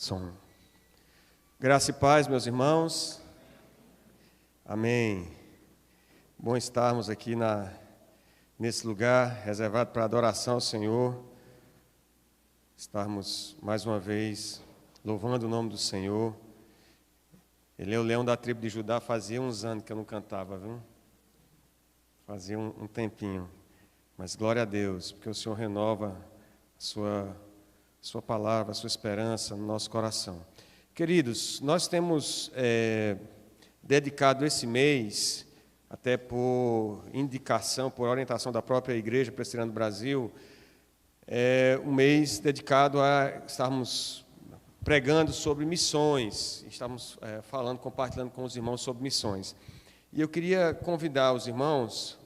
Som. Graça e paz, meus irmãos. Amém. Bom estarmos aqui nesse lugar reservado para adoração ao Senhor. Estarmos mais uma vez louvando o nome do Senhor. Ele é o leão da tribo de Judá. Fazia uns anos que eu não cantava, viu? Fazia um tempinho. Mas glória a Deus, porque o Senhor renova a sua palavra, a sua esperança no nosso coração. Queridos, nós temos dedicado esse mês, até por indicação, por orientação da própria Igreja Presbiteriana do Brasil, um mês dedicado a estarmos pregando sobre missões, estamos compartilhando com os irmãos sobre missões. E eu queria convidar os irmãos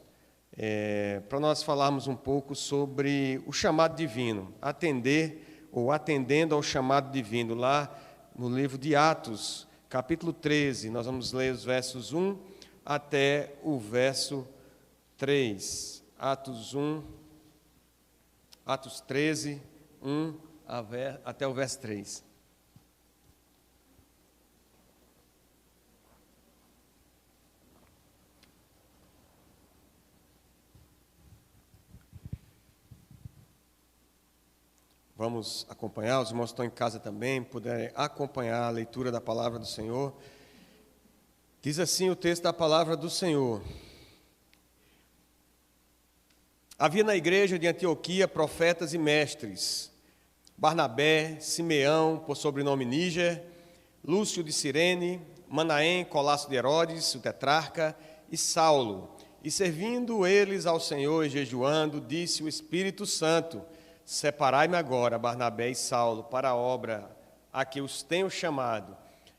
para nós falarmos um pouco sobre o chamado divino, atendendo ao chamado divino, lá no livro de Atos, capítulo 13, nós vamos ler os versos 1 até o verso 3. Atos 13, 1 até o verso 3. Vamos acompanhar, os irmãos que estão em casa também, puderem acompanhar a leitura da palavra do Senhor. Diz assim o texto da palavra do Senhor. Havia na igreja de Antioquia profetas e mestres, Barnabé, Simeão, por sobrenome Níger, Lúcio de Cirene, Manaém, Colasso de Herodes, o tetrarca, e Saulo. E servindo eles ao Senhor e jejuando, disse o Espírito Santo: separai-me agora, Barnabé e Saulo, para a obra a que os tenho chamado.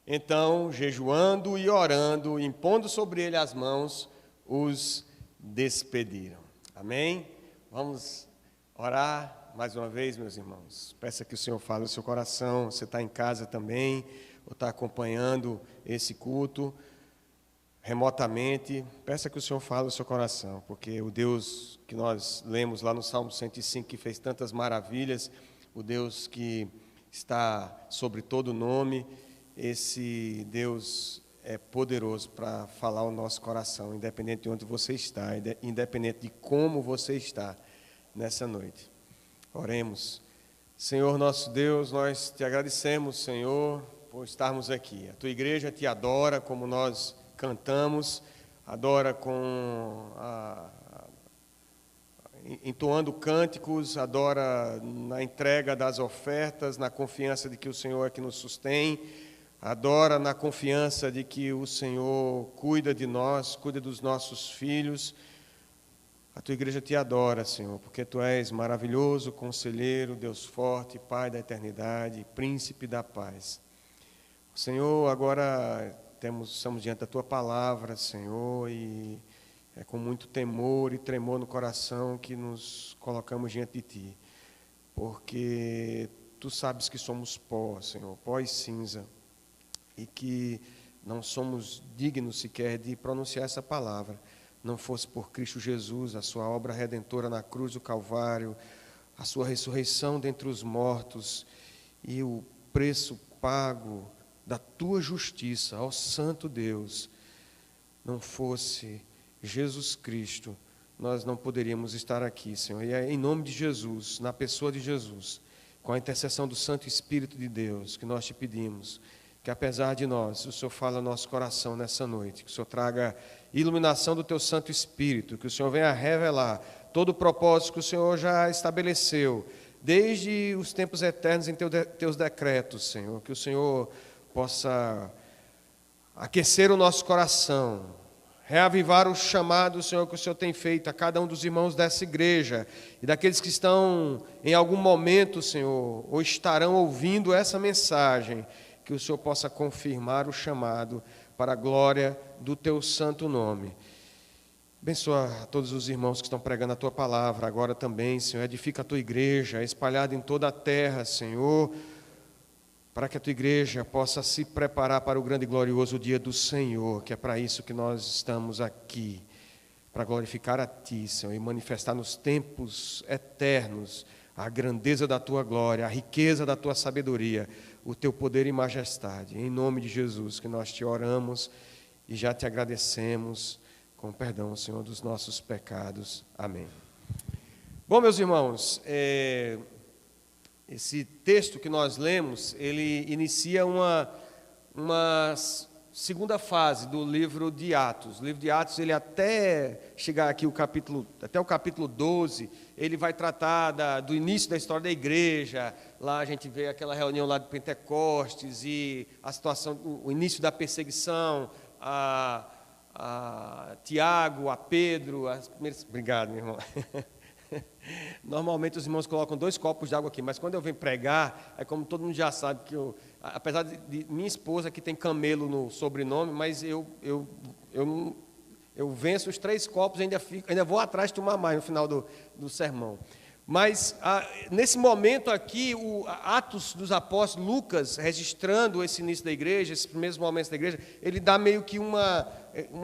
Então, jejuando e orando, impondo sobre ele as mãos, os despediram. Amém? Vamos orar mais uma vez, meus irmãos. Peça que o Senhor fale no seu coração. Você está em casa também, ou está acompanhando esse culto remotamente, peça que o Senhor fale no seu coração, porque o Deus que nós lemos lá no Salmo 105, que fez tantas maravilhas, o Deus que está sobre todo nome, esse Deus é poderoso para falar o nosso coração, independente de onde você está, independente de como você está nessa noite. Oremos. Senhor nosso Deus, nós te agradecemos, Senhor, por estarmos aqui. A tua igreja te adora como nós cantamos, adora entoando cânticos, adora na entrega das ofertas, na confiança de que o Senhor é que nos sustém, adora na confiança de que o Senhor cuida de nós, cuida dos nossos filhos. A tua igreja te adora, Senhor, porque tu és maravilhoso, conselheiro, Deus forte, Pai da eternidade, príncipe da paz. Senhor, agora estamos diante da Tua palavra, Senhor, e é com muito temor e tremor no coração que nos colocamos diante de Ti, porque Tu sabes que somos pó, Senhor, pó e cinza, e que não somos dignos sequer de pronunciar essa palavra, não fosse por Cristo Jesus, a Sua obra redentora na cruz do Calvário, a Sua ressurreição dentre os mortos e o preço pago da Tua justiça, ó Santo Deus. Não fosse Jesus Cristo, nós não poderíamos estar aqui, Senhor. E é em nome de Jesus, na pessoa de Jesus, com a intercessão do Santo Espírito de Deus, que nós te pedimos, que apesar de nós, o Senhor fale ao nosso coração nessa noite, que o Senhor traga iluminação do Teu Santo Espírito, que o Senhor venha revelar todo o propósito que o Senhor já estabeleceu, desde os tempos eternos em Teus decretos, Senhor, que o Senhor possa aquecer o nosso coração, reavivar o chamado, Senhor, que o Senhor tem feito a cada um dos irmãos dessa igreja e daqueles que estão em algum momento, Senhor, ou estarão ouvindo essa mensagem, que o Senhor possa confirmar o chamado para a glória do Teu santo nome. Abençoa a todos os irmãos que estão pregando a Tua palavra agora também, Senhor, edifica a Tua igreja, espalhada em toda a terra, Senhor, para que a Tua igreja possa se preparar para o grande e glorioso dia do Senhor, que é para isso que nós estamos aqui, para glorificar a Ti, Senhor, e manifestar nos tempos eternos a grandeza da tua glória, a riqueza da tua sabedoria, o teu poder e majestade. Em nome de Jesus, que nós te oramos e já te agradecemos, com perdão, Senhor, dos nossos pecados. Amém. Bom, meus irmãos, esse texto que nós lemos, ele inicia uma segunda fase do livro de Atos. O livro de Atos, ele até chegar aqui até o capítulo 12, ele vai tratar do início da história da igreja. Lá a gente vê aquela reunião lá de Pentecostes e a situação, o início da perseguição, a Tiago, a Pedro, as primeiras... Obrigado, meu irmão. Normalmente os irmãos colocam 2 copos de água aqui, mas quando eu venho pregar, é como todo mundo já sabe que apesar de minha esposa que tem Camelo no sobrenome, mas eu venço os 3 copos e ainda vou atrás tomar mais no final do sermão. Mas nesse momento aqui, o Atos dos Apóstolos, Lucas, registrando esse início da igreja, esses primeiros momentos da igreja, ele dá meio que uma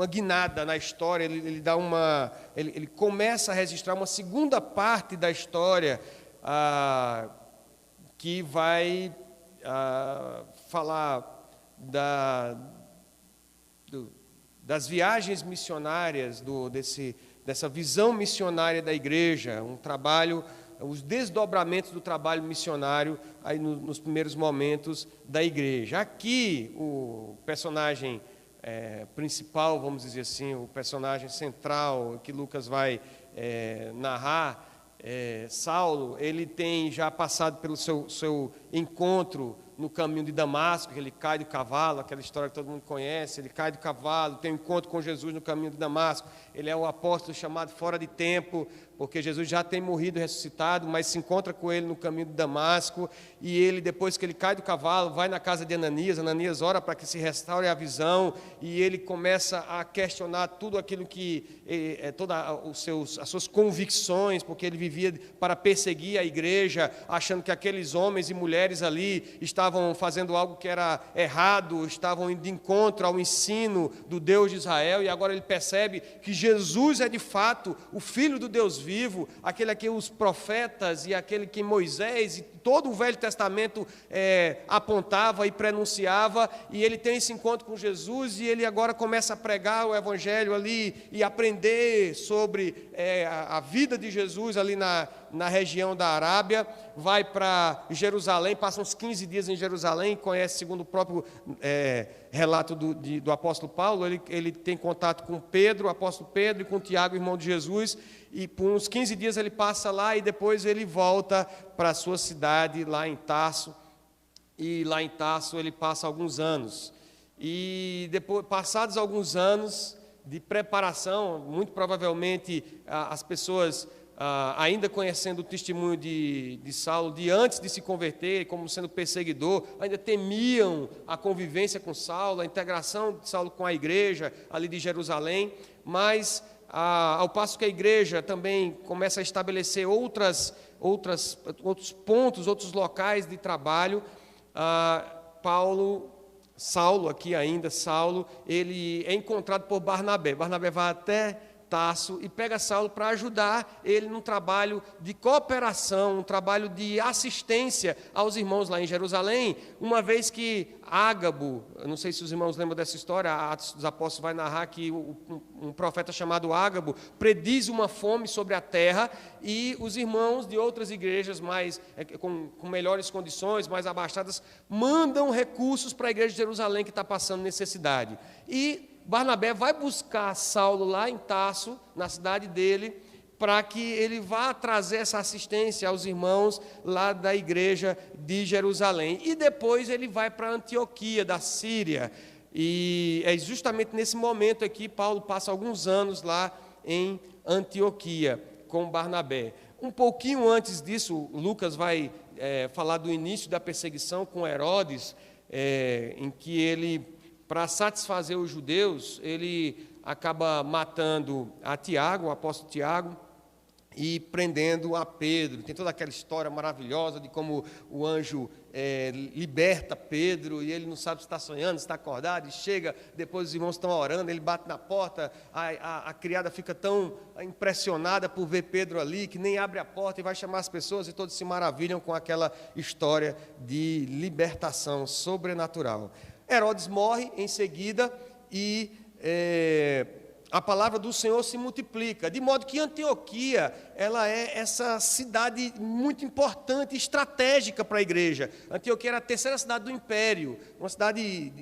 guinada na história, ele começa a registrar uma segunda parte da história que vai falar das viagens missionárias, dessa visão missionária da igreja, um trabalho, os desdobramentos do trabalho missionário aí nos primeiros momentos da igreja. Aqui, o personagem principal, vamos dizer assim, o personagem central que Lucas vai narrar, Saulo, ele tem já passado pelo seu encontro no caminho de Damasco, que ele cai do cavalo, aquela história que todo mundo conhece, ele cai do cavalo, tem um encontro com Jesus no caminho de Damasco. Ele é o apóstolo chamado fora de tempo, porque Jesus já tem morrido e ressuscitado, mas se encontra com ele no caminho de Damasco, e ele, depois que ele cai do cavalo, vai na casa de Ananias ora para que se restaure a visão, e ele começa a questionar tudo aquilo que, todas as suas convicções, porque ele vivia para perseguir a igreja, achando que aqueles homens e mulheres ali estavam fazendo algo que era errado, estavam indo de encontro ao ensino do Deus de Israel, e agora ele percebe que Jesus é de fato o Filho do Deus vivo, aquele a quem os profetas e aquele que Moisés e todo o Velho Testamento apontava e prenunciava, e ele tem esse encontro com Jesus, e ele agora começa a pregar o Evangelho ali, e aprender sobre a vida de Jesus ali na região da Arábia, vai para Jerusalém, passa uns 15 dias em Jerusalém, conhece, segundo o próprio relato do apóstolo Paulo, ele tem contato com Pedro, o apóstolo Pedro, e com Tiago, irmão de Jesus, e por uns 15 dias ele passa lá, e depois ele volta para a sua cidade, lá em Tarso, e lá em Tarso ele passa alguns anos, e depois, passados alguns anos de preparação, muito provavelmente as pessoas... ainda conhecendo o testemunho de Saulo, de antes de se converter, como sendo perseguidor, ainda temiam a convivência com Saulo, a integração de Saulo com a igreja ali de Jerusalém, mas ao passo que a igreja também começa a estabelecer outros pontos, outros locais de trabalho, Saulo, ele é encontrado por Barnabé. Barnabé vai até Tarso e pega Saulo para ajudar ele num trabalho de cooperação, um trabalho de assistência aos irmãos lá em Jerusalém, uma vez que Ágabo, eu não sei se os irmãos lembram dessa história, a Atos dos Apóstolos vai narrar que um profeta chamado Ágabo prediz uma fome sobre a terra, e os irmãos de outras igrejas com melhores condições, mais abastadas, mandam recursos para a igreja de Jerusalém que está passando necessidade. E Barnabé vai buscar Saulo lá em Tarso, na cidade dele, para que ele vá trazer essa assistência aos irmãos lá da igreja de Jerusalém. E depois ele vai para Antioquia, da Síria. E é justamente nesse momento aqui, Paulo passa alguns anos lá em Antioquia com Barnabé. Um pouquinho antes disso, Lucas vai falar do início da perseguição com Herodes, em que ele... Para satisfazer os judeus, ele acaba matando a Tiago, o apóstolo Tiago, e prendendo a Pedro. Tem toda aquela história maravilhosa de como o anjo liberta Pedro, e ele não sabe se está sonhando, se está acordado, e chega, depois os irmãos estão orando, ele bate na porta, a criada fica tão impressionada por ver Pedro ali, que nem abre a porta e vai chamar as pessoas, e todos se maravilham com aquela história de libertação sobrenatural. Herodes morre em seguida, e a palavra do Senhor se multiplica, de modo que Antioquia, ela é essa cidade muito importante, estratégica para a igreja. Antioquia era a terceira cidade do império, uma cidade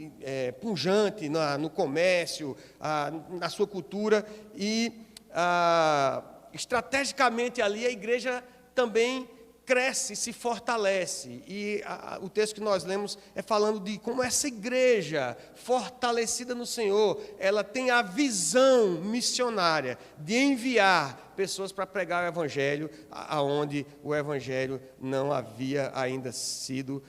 pujante no comércio, na sua cultura, e estrategicamente ali a igreja também cresce, se fortalece, e o texto que nós lemos é falando de como essa igreja, fortalecida no Senhor, ela tem a visão missionária de enviar pessoas para pregar o Evangelho, aonde o Evangelho não havia ainda sido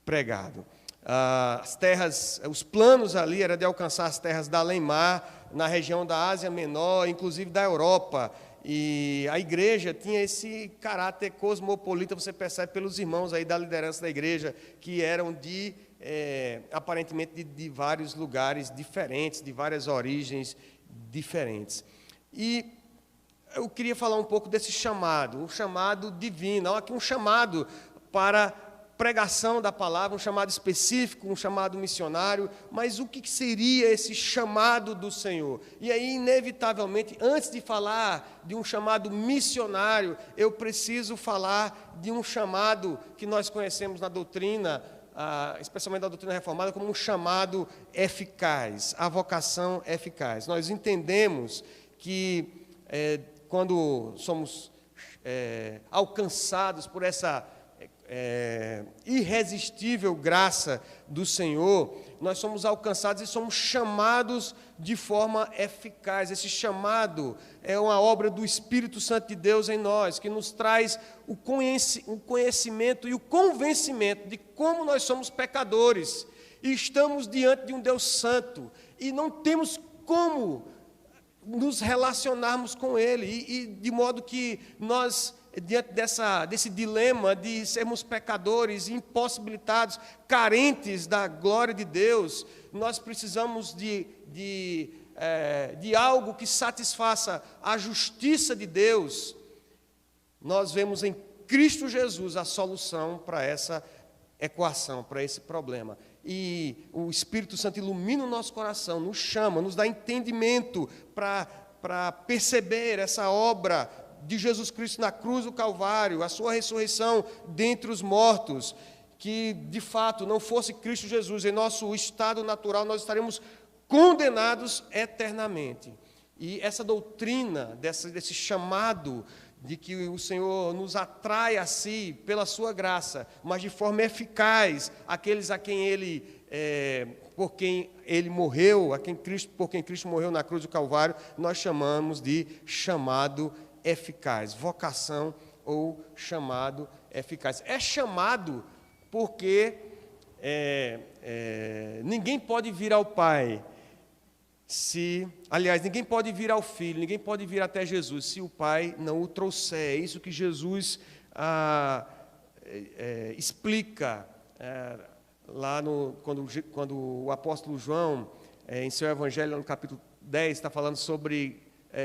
pregado. As terras, os planos ali era de alcançar as terras da além-mar, na região da Ásia Menor, inclusive da Europa. E a igreja tinha esse caráter cosmopolita, você percebe pelos irmãos aí da liderança da igreja, que eram aparentemente de vários lugares diferentes, de várias origens diferentes. E eu queria falar um pouco desse chamado, um chamado divino, aqui um chamado para pregação da palavra, um chamado específico, um chamado missionário, mas o que seria esse chamado do Senhor? E aí, inevitavelmente, antes de falar de um chamado missionário, eu preciso falar de um chamado que nós conhecemos na doutrina, especialmente da doutrina reformada, como um chamado eficaz, a vocação eficaz. Nós entendemos que quando somos alcançados por essa irresistível graça do Senhor, nós somos alcançados e somos chamados de forma eficaz. Esse chamado é uma obra do Espírito Santo de Deus em nós, que nos traz o conhecimento e o convencimento de como nós somos pecadores e estamos diante de um Deus santo e não temos como nos relacionarmos com Ele, e de modo que nós, diante desse dilema de sermos pecadores, impossibilitados, carentes da glória de Deus, nós precisamos de algo que satisfaça a justiça de Deus. Nós vemos em Cristo Jesus a solução para essa equação, para esse problema. E o Espírito Santo ilumina o nosso coração, nos chama, nos dá entendimento para perceber essa obra de Jesus Cristo na cruz do Calvário, a sua ressurreição dentre os mortos, que de fato não fosse Cristo Jesus, em nosso estado natural nós estaremos condenados eternamente. E essa doutrina, desse chamado de que o Senhor nos atrai a si pela sua graça, mas de forma eficaz, aqueles por quem Ele morreu, por quem Cristo morreu na cruz do Calvário, nós chamamos de chamado eficaz, vocação ou chamado eficaz. É chamado porque ninguém pode vir ao Pai ninguém pode vir ao Filho, ninguém pode vir até Jesus se o Pai não o trouxer. É isso que Jesus explica lá quando o apóstolo João, em seu Evangelho, no capítulo 10, está falando sobre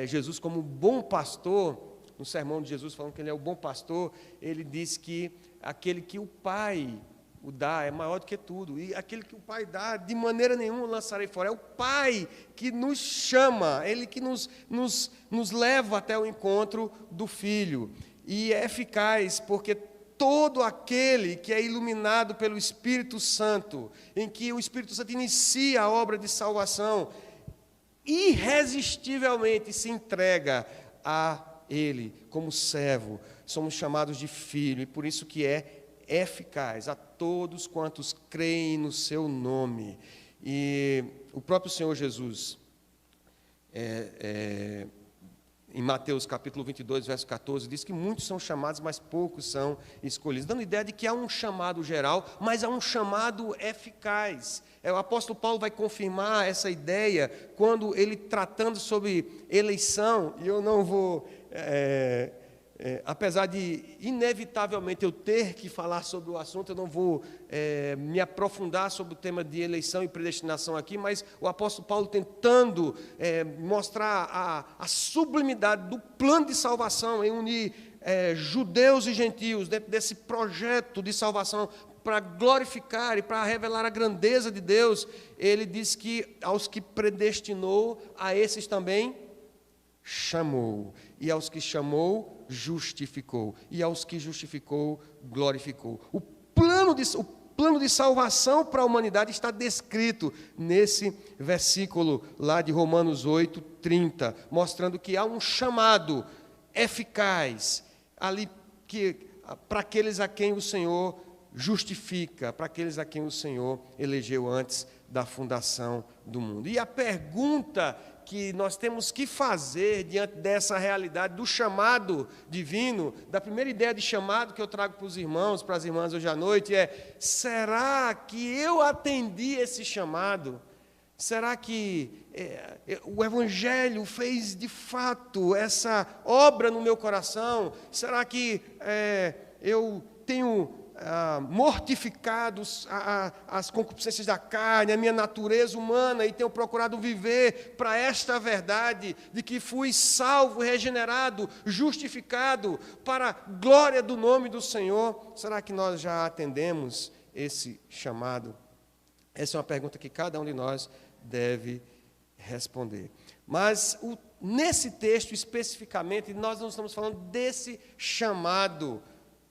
Jesus como um bom pastor. No sermão de Jesus, falando que Ele é o bom pastor, Ele diz que aquele que o Pai o dá é maior do que tudo, e aquele que o Pai dá, de maneira nenhuma lançarei fora. É o Pai que nos chama, Ele que nos leva até o encontro do Filho, e é eficaz porque todo aquele que é iluminado pelo Espírito Santo, em que o Espírito Santo inicia a obra de salvação, irresistivelmente se entrega a Ele como servo. Somos chamados de filho, e por isso que é eficaz a todos quantos creem no seu nome. E o próprio Senhor Jesus, em Mateus capítulo 22, verso 14, diz que muitos são chamados, mas poucos são escolhidos, dando ideia de que há um chamado geral, mas há um chamado eficaz. O apóstolo Paulo vai confirmar essa ideia quando ele, tratando sobre eleição, e eu não vou apesar de, inevitavelmente, eu ter que falar sobre o assunto, eu não vou me aprofundar sobre o tema de eleição e predestinação aqui, mas o apóstolo Paulo tentando mostrar a sublimidade do plano de salvação em unir judeus e gentios dentro desse projeto de salvação para glorificar e para revelar a grandeza de Deus. Ele diz que aos que predestinou, a esses também chamou, e aos que chamou, justificou, e aos que justificou, glorificou. O plano de salvação para a humanidade está descrito nesse versículo lá de Romanos 8:30, mostrando que há um chamado eficaz ali para aqueles a quem o Senhor justifica, para aqueles a quem o Senhor elegeu antes da fundação do mundo. E a pergunta que nós temos que fazer diante dessa realidade do chamado divino, da primeira ideia de chamado que eu trago para os irmãos, para as irmãs hoje à noite, será que eu atendi esse chamado? Será que o Evangelho fez de fato essa obra no meu coração? Será que eu tenho mortificado as concupiscências da carne, a minha natureza humana, e tenho procurado viver para esta verdade de que fui salvo, regenerado, justificado para a glória do nome do Senhor? Será que nós já atendemos esse chamado? Essa é uma pergunta que cada um de nós deve responder. Mas nesse texto especificamente, nós não estamos falando desse chamado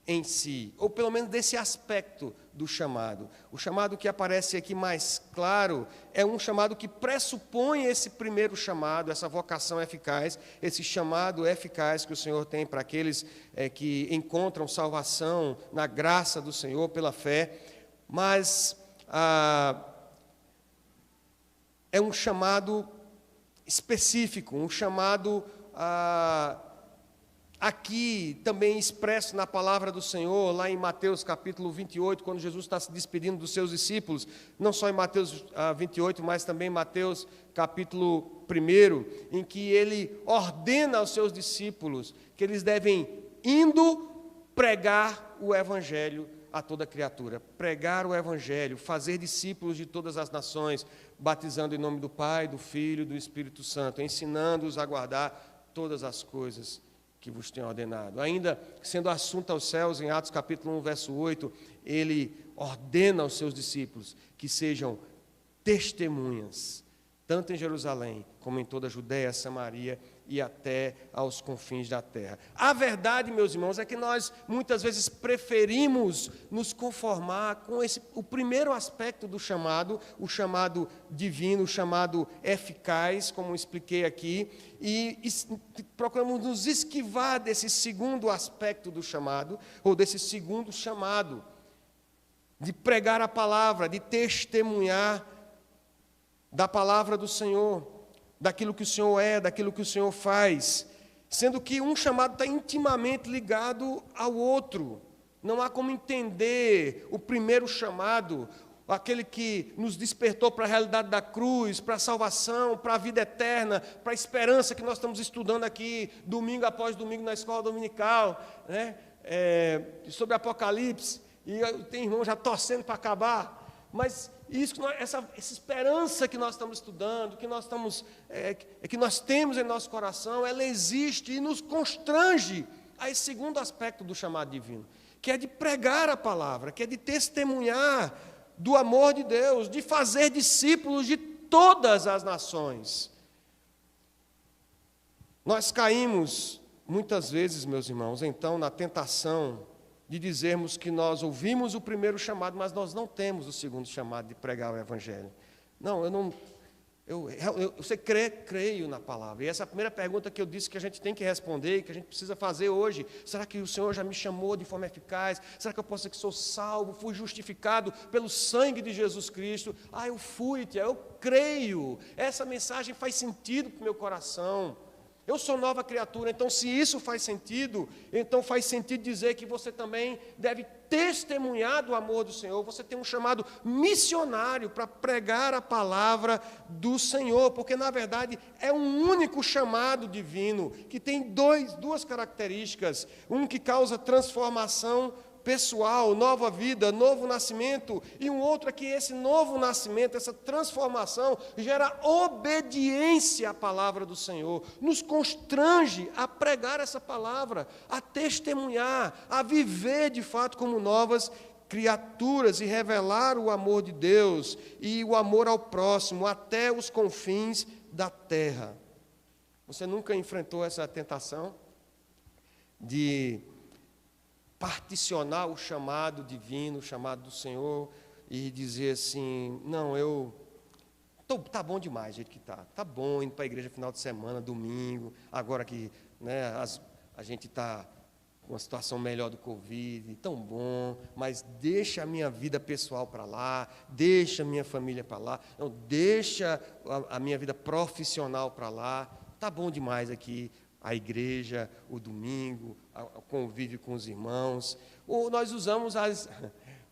em si, ou pelo menos desse aspecto do chamado. O chamado que aparece aqui mais claro é um chamado que pressupõe esse primeiro chamado, essa vocação eficaz, esse chamado eficaz que o Senhor tem para aqueles que encontram salvação na graça do Senhor pela fé, mas é um chamado específico, um chamado aqui também expresso na palavra do Senhor, lá em Mateus capítulo 28, quando Jesus está se despedindo dos seus discípulos, não só em Mateus 28, mas também em Mateus capítulo 1, em que ele ordena aos seus discípulos que eles devem, indo, pregar o Evangelho a toda criatura, pregar o Evangelho, fazer discípulos de todas as nações, batizando em nome do Pai, do Filho e do Espírito Santo, ensinando-os a guardar todas as coisas que vos tenho ordenado. Ainda sendo assunto aos céus, em Atos capítulo 1, verso 8, ele ordena aos seus discípulos que sejam testemunhas, tanto em Jerusalém, como em toda a Judéia, Samaria e até aos confins da terra. A verdade, meus irmãos, é que nós muitas vezes preferimos nos conformar com o primeiro aspecto do chamado, o chamado divino, o chamado eficaz, como expliquei aqui, e procuramos nos esquivar desse segundo aspecto do chamado, ou desse segundo chamado, de pregar a palavra, de testemunhar da palavra do Senhor, daquilo que o Senhor é, daquilo que o Senhor faz, sendo que um chamado está intimamente ligado ao outro. Não há como entender o primeiro chamado, aquele que nos despertou para a realidade da cruz, para a salvação, para a vida eterna, para a esperança que nós estamos estudando aqui, domingo após domingo na escola dominical, né? Sobre Apocalipse, e tem irmão já torcendo para acabar, mas essa esperança que nós estamos estudando, que nós temos em nosso coração, ela existe e nos constrange a esse segundo aspecto do chamado divino, que é de pregar a palavra, que é de testemunhar do amor de Deus, de fazer discípulos de todas as nações. Nós caímos, muitas vezes, meus irmãos, então, na tentação de dizermos que nós ouvimos o primeiro chamado, mas nós não temos o segundo chamado de pregar o Evangelho. Não, você creio na palavra. E essa é a primeira pergunta que eu disse que a gente tem que responder, que a gente precisa fazer hoje. Será que o Senhor já me chamou de forma eficaz? Será que eu posso dizer que sou salvo, fui justificado pelo sangue de Jesus Cristo? Eu fui, tia, eu creio. Essa mensagem faz sentido para o meu coração. Eu sou nova criatura, então se isso faz sentido, então faz sentido dizer que você também deve testemunhar do amor do Senhor. Você tem um chamado missionário para pregar a palavra do Senhor, porque na verdade é um único chamado divino, que tem duas características, um que causa transformação pessoal, nova vida, novo nascimento, e um outro é que esse novo nascimento, essa transformação, gera obediência à palavra do Senhor, nos constrange a pregar essa palavra, a testemunhar, a viver de fato como novas criaturas e revelar o amor de Deus e o amor ao próximo até os confins da terra. Você nunca enfrentou essa tentação de particionar o chamado divino, o chamado do Senhor, e dizer assim, não, tá bom demais do jeito que tá bom, indo para a igreja final de semana, domingo, agora que, né, a gente está com uma situação melhor do Covid, tão bom, mas deixa a minha vida pessoal para lá, deixa a minha família para lá, não, deixa a minha vida profissional para lá, tá bom demais aqui, a igreja, o domingo, o convívio com os irmãos. Ou nós usamos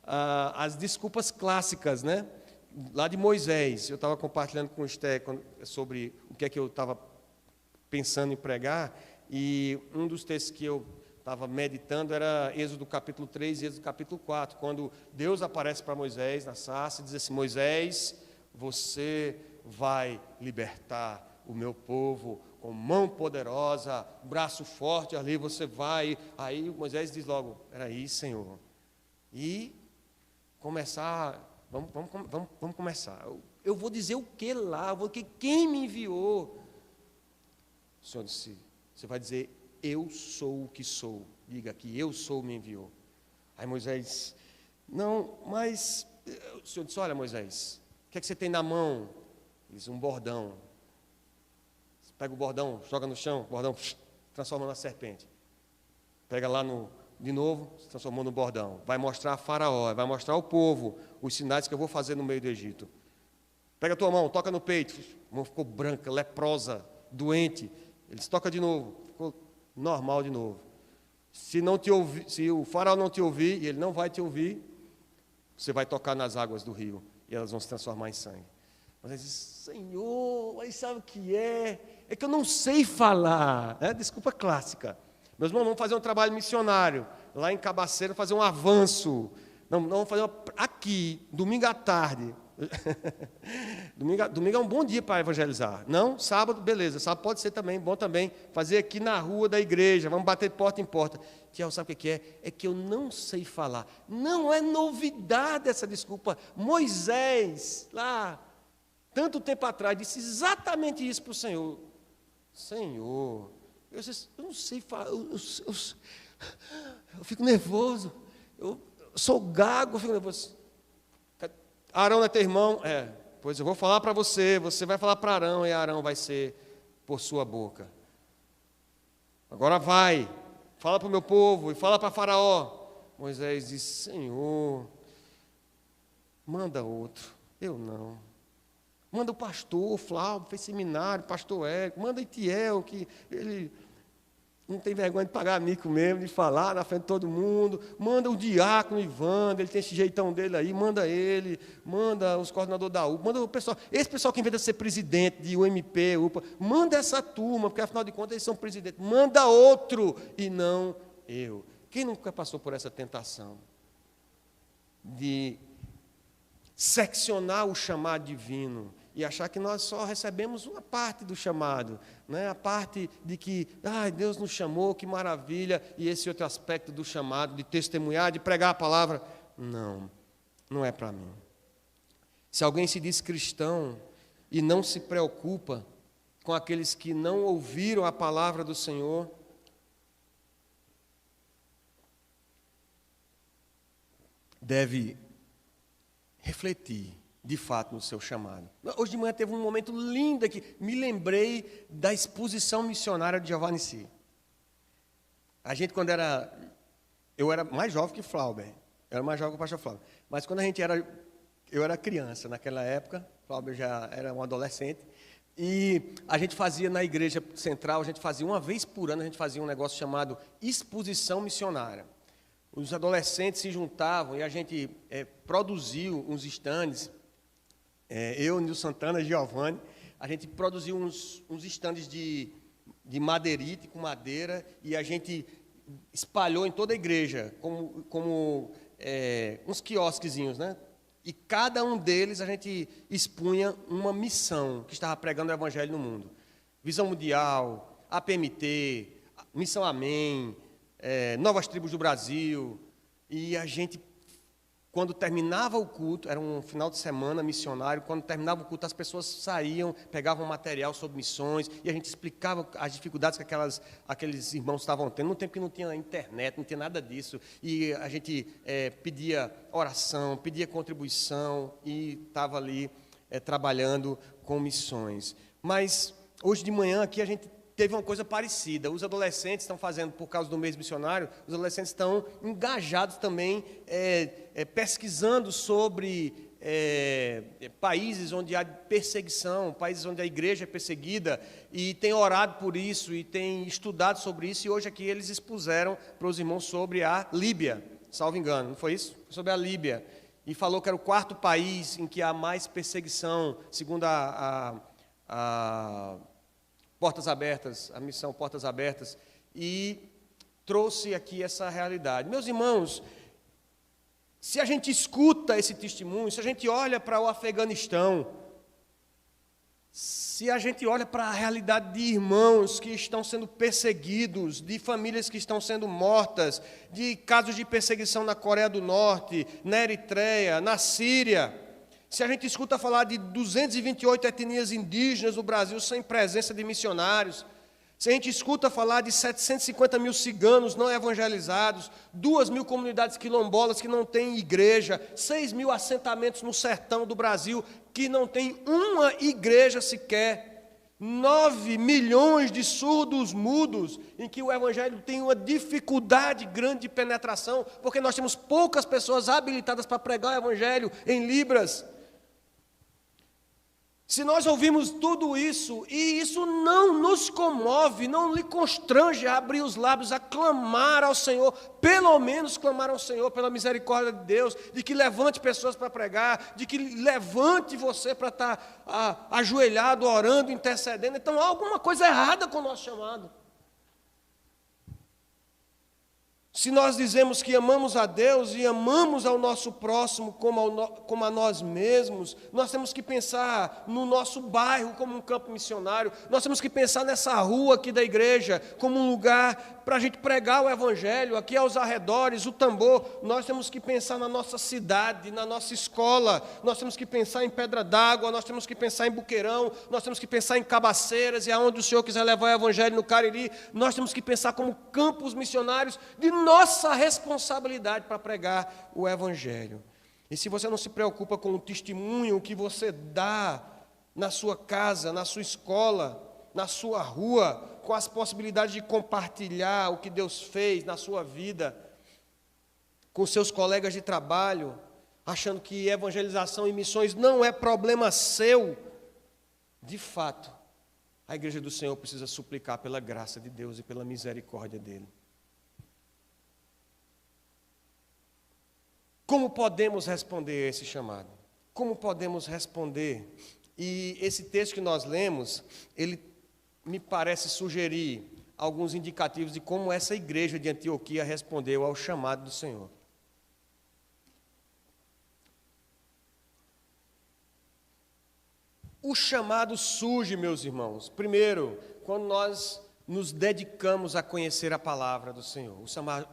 as desculpas clássicas, né? Lá de Moisés. Eu estava compartilhando com o Esté sobre o que é que eu estava pensando em pregar, e um dos textos que eu estava meditando era Êxodo capítulo 3 e Êxodo capítulo 4, quando Deus aparece para Moisés na sarça e diz assim, Moisés, você vai libertar o meu povo com mão poderosa, braço forte, ali você vai. Aí Moisés diz logo, peraí, Senhor, e começar, vamos começar. Eu vou dizer o que lá, quem me enviou? O Senhor disse, você vai dizer, eu sou o que sou. Diga que eu sou me enviou. Aí Moisés, não, mas o Senhor disse, olha Moisés, o que é que você tem na mão? Ele disse, um bordão. Pega o bordão, joga no chão, o bordão transforma na serpente. Pega lá de novo, se transformou no bordão. Vai mostrar a Faraó, vai mostrar ao povo os sinais que eu vou fazer no meio do Egito. Pega a tua mão, toca no peito. A mão ficou branca, leprosa, doente. Ele disse, toca de novo. Ficou normal de novo. Se o Faraó não te ouvir, e ele não vai te ouvir, você vai tocar nas águas do rio, e elas vão se transformar em sangue. Mas ele diz, Senhor, mas sabe o que é? É que eu não sei falar. Desculpa clássica. Meus irmãos, vamos fazer um trabalho missionário. Lá em Cabaceira, fazer um avanço. Não, vamos fazer aqui, domingo à tarde. Domingo é um bom dia para evangelizar. Não? Sábado, beleza. Sábado pode ser também, bom também. Fazer aqui na rua da igreja. Vamos bater de porta em porta. Tiago, sabe o que é? É que eu não sei falar. Não é novidade essa desculpa. Moisés, lá, tanto tempo atrás, disse exatamente isso para o Senhor. Senhor, eu não sei falar, eu fico nervoso, eu sou gago, eu fico nervoso. Arão é teu irmão? Pois eu vou falar para você, você vai falar para Arão, e Arão vai ser por sua boca. Agora vai, fala para o meu povo, e fala para Faraó. Moisés disse, Senhor, manda outro, eu não. Manda o pastor, Flávio, fez seminário, pastor Érico, manda Itiel, que ele não tem vergonha de pagar mico mesmo, de falar na frente de todo mundo, manda o diácono Ivan, ele tem esse jeitão dele aí, manda ele, manda os coordenadores da UPA, manda o pessoal, esse pessoal que inventa ser presidente de UMP, UPA, manda essa turma, porque afinal de contas eles são presidentes, manda outro, e não eu. Quem nunca passou por essa tentação de seccionar o chamado divino e achar que nós só recebemos uma parte do chamado, né? A parte de que, Deus nos chamou, que maravilha, e esse outro aspecto do chamado, de testemunhar, de pregar a palavra, não é para mim. Se alguém se diz cristão e não se preocupa com aqueles que não ouviram a palavra do Senhor, deve refletir, de fato, no seu chamado. Hoje de manhã teve um momento lindo aqui. Me lembrei da exposição missionária de Giovanni Si. A gente, quando era... Eu era mais jovem que Flauber. Eu era mais jovem que o pastor Flauber. Mas quando eu era criança, naquela época, Flauber já era um adolescente, E a gente fazia na igreja central, a gente fazia uma vez por ano, a gente fazia um negócio chamado exposição missionária. Os adolescentes se juntavam e a gente produziu uns estandes, eu, Nilson Santana, Giovanni, a gente produziu uns estandes de madeirite, com madeira, e a gente espalhou em toda a igreja, como uns quiosquezinhos, né? E cada um deles a gente expunha uma missão que estava pregando o Evangelho no mundo. Visão Mundial, APMT, Missão Amém, Novas Tribos do Brasil. E a gente, quando terminava o culto, era um final de semana missionário, quando terminava o culto, as pessoas saíam, pegavam material sobre missões, e a gente explicava as dificuldades que aqueles irmãos estavam tendo, no tempo que não tinha internet, não tinha nada disso, e a gente pedia oração, pedia contribuição, e estava ali trabalhando com missões. Mas, hoje de manhã, aqui a gente teve uma coisa parecida. Os adolescentes estão fazendo, por causa do mês missionário, os adolescentes estão engajados também, pesquisando sobre países onde há perseguição, países onde a igreja é perseguida, e têm orado por isso, e têm estudado sobre isso, e hoje aqui eles expuseram para os irmãos sobre a Líbia, salvo engano, não foi isso? Sobre a Líbia, e falou que era o 4º país em que há mais perseguição, segundo a Portas Abertas, a missão Portas Abertas, e trouxe aqui essa realidade. Meus irmãos, se a gente escuta esse testemunho, se a gente olha para o Afeganistão, se a gente olha para a realidade de irmãos que estão sendo perseguidos, de famílias que estão sendo mortas, de casos de perseguição na Coreia do Norte, na Eritreia, na Síria, se a gente escuta falar de 228 etnias indígenas no Brasil sem presença de missionários, se a gente escuta falar de 750 mil ciganos não evangelizados, 2.000 comunidades quilombolas que não têm igreja, 6.000 assentamentos no sertão do Brasil que não tem uma igreja sequer, 9 milhões de surdos mudos, em que o evangelho tem uma dificuldade grande de penetração, porque nós temos poucas pessoas habilitadas para pregar o evangelho em Libras. Se nós ouvimos tudo isso, e isso não nos comove, não lhe constrange a abrir os lábios, a clamar ao Senhor, pelo menos clamar ao Senhor pela misericórdia de Deus, de que levante pessoas para pregar, de que levante você para estar ajoelhado, orando, intercedendo, então há alguma coisa errada com o nosso chamado. Se nós dizemos que amamos a Deus e amamos ao nosso próximo como a nós mesmos, nós temos que pensar no nosso bairro como um campo missionário, nós temos que pensar nessa rua aqui da igreja como um lugar para a gente pregar o evangelho, aqui aos arredores, o tambor, nós temos que pensar na nossa cidade, na nossa escola, nós temos que pensar em Pedra d'Água, nós temos que pensar em Buqueirão, nós temos que pensar em Cabaceiras, e aonde o Senhor quiser levar o evangelho no Cariri, nós temos que pensar como campos missionários de nossa responsabilidade para pregar o evangelho. E se você não se preocupa com o testemunho que você dá na sua casa, na sua escola, na sua rua, com as possibilidades de compartilhar o que Deus fez na sua vida, com seus colegas de trabalho, achando que evangelização e missões não é problema seu, de fato, a igreja do Senhor precisa suplicar pela graça de Deus e pela misericórdia dEle. Como podemos responder a esse chamado? Como podemos responder? E esse texto que nós lemos, ele me parece sugerir alguns indicativos de como essa igreja de Antioquia respondeu ao chamado do Senhor. O chamado surge, meus irmãos, primeiro, quando nós nos dedicamos a conhecer a palavra do Senhor.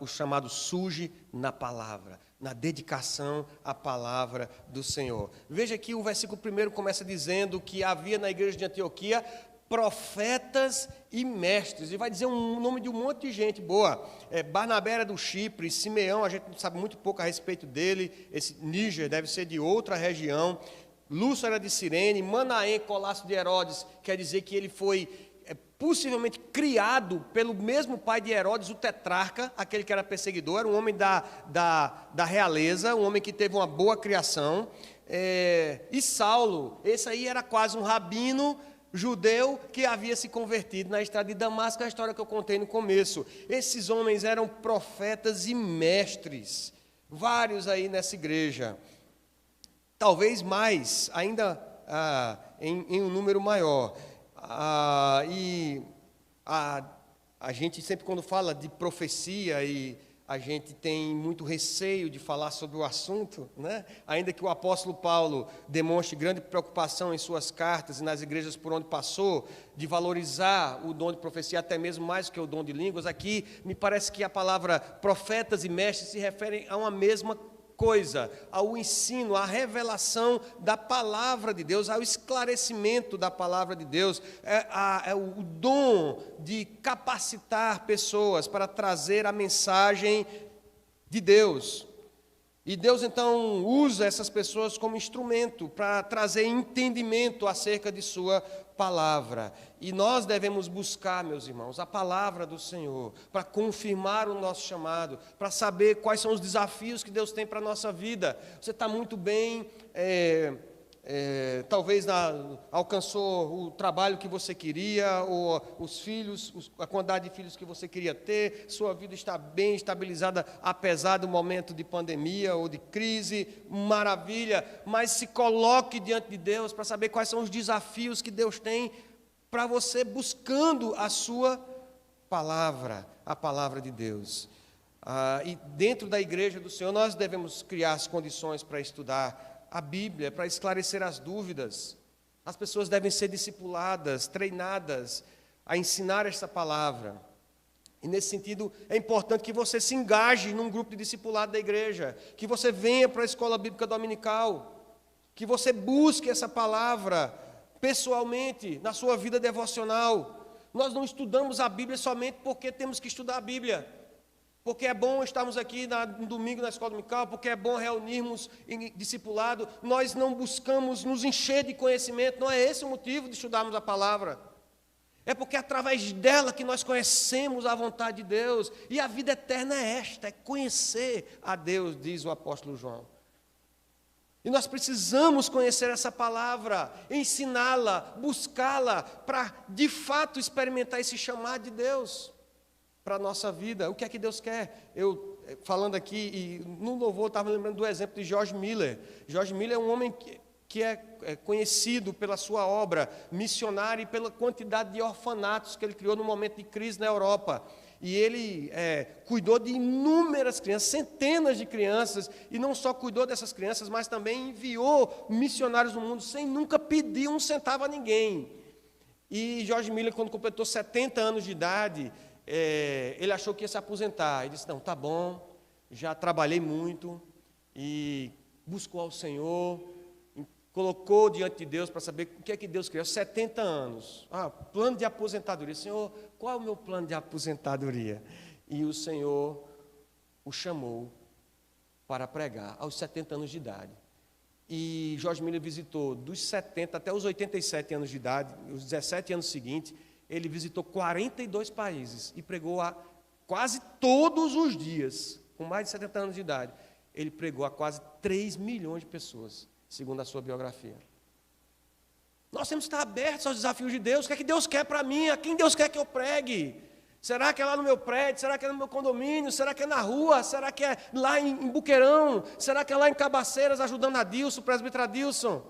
O chamado surge na palavra, na dedicação à palavra do Senhor. Veja que o versículo 1 começa dizendo que havia na igreja de Antioquia profetas e mestres, e vai dizer o nome de um monte de gente boa. Barnabé era do Chipre, Simeão, a gente sabe muito pouco a respeito dele, esse Níger deve ser de outra região, Lúcio era de Cirene, Manaém, Colácio de Herodes, quer dizer que ele foi possivelmente criado pelo mesmo pai de Herodes, o tetrarca, aquele que era perseguidor, era um homem da realeza, um homem que teve uma boa criação, e Saulo, esse aí era quase um rabino, judeu que havia se convertido na estrada de Damasco, a história que eu contei no começo. Esses homens eram profetas e mestres, vários aí nessa igreja, talvez mais, ainda em um número maior. A gente sempre, quando fala de profecia, e a gente tem muito receio de falar sobre o assunto, né? Ainda que o apóstolo Paulo demonstre grande preocupação em suas cartas e nas igrejas por onde passou, de valorizar o dom de profecia até mesmo mais do que o dom de línguas, aqui me parece que a palavra profetas e mestres se referem a uma mesma coisa, ao ensino, à revelação da palavra de Deus, ao esclarecimento da palavra de Deus, é o dom de capacitar pessoas para trazer a mensagem de Deus. E Deus então usa essas pessoas como instrumento para trazer entendimento acerca de sua palavra. E nós devemos buscar, meus irmãos, a palavra do Senhor para confirmar o nosso chamado, para saber quais são os desafios que Deus tem para a nossa vida. Você está muito bem, talvez alcançou o trabalho que você queria, ou os filhos, a quantidade de filhos que você queria ter, sua vida está bem estabilizada, apesar do momento de pandemia ou de crise, maravilha, mas se coloque diante de Deus para saber quais são os desafios que Deus tem para você, buscando a sua palavra, a palavra de Deus. E dentro da igreja do Senhor, nós devemos criar as condições para estudar a Bíblia, para esclarecer as dúvidas. As pessoas devem ser discipuladas, treinadas a ensinar esta palavra. E nesse sentido, é importante que você se engaje num grupo de discipulado da igreja, que você venha para a escola bíblica dominical, que você busque essa palavra pessoalmente, na sua vida devocional. Nós não estudamos a Bíblia somente porque temos que estudar a Bíblia, porque é bom estarmos aqui no domingo na escola dominical, porque é bom reunirmos em discipulado. Nós não buscamos nos encher de conhecimento, não é esse o motivo de estudarmos a palavra. É porque é através dela que nós conhecemos a vontade de Deus, e a vida eterna é esta, é conhecer a Deus, diz o apóstolo João. E nós precisamos conhecer essa palavra, ensiná-la, buscá-la, para de fato experimentar esse chamado de Deus para a nossa vida. O que é que Deus quer? Eu, falando aqui, e no louvor, estava lembrando do exemplo de George Miller. George Miller é um homem que é conhecido pela sua obra missionária e pela quantidade de orfanatos que ele criou no momento de crise na Europa. E ele cuidou de inúmeras crianças, centenas de crianças, e não só cuidou dessas crianças, mas também enviou missionários no mundo sem nunca pedir um centavo a ninguém. E George Miller, quando completou 70 anos de idade, ele achou que ia se aposentar. Ele disse, não, tá bom, já trabalhei muito, e buscou ao Senhor, colocou diante de Deus para saber o que é que Deus queria. 70 anos, plano de aposentadoria. Senhor, qual é o meu plano de aposentadoria? E o Senhor o chamou para pregar aos 70 anos de idade. E George Miller visitou dos 70 até os 87 anos de idade, os 17 anos seguintes, ele visitou 42 países e pregou a quase todos os dias, com mais de 70 anos de idade. Ele pregou a quase 3 milhões de pessoas, segundo a sua biografia. Nós temos que estar abertos aos desafios de Deus. O que é que Deus quer para mim? A quem Deus quer que eu pregue? Será que é lá no meu prédio? Será que é no meu condomínio? Será que é na rua? Será que é lá em Buqueirão? Será que é lá em Cabaceiras, ajudando a Dilson, o presbítero Adilson?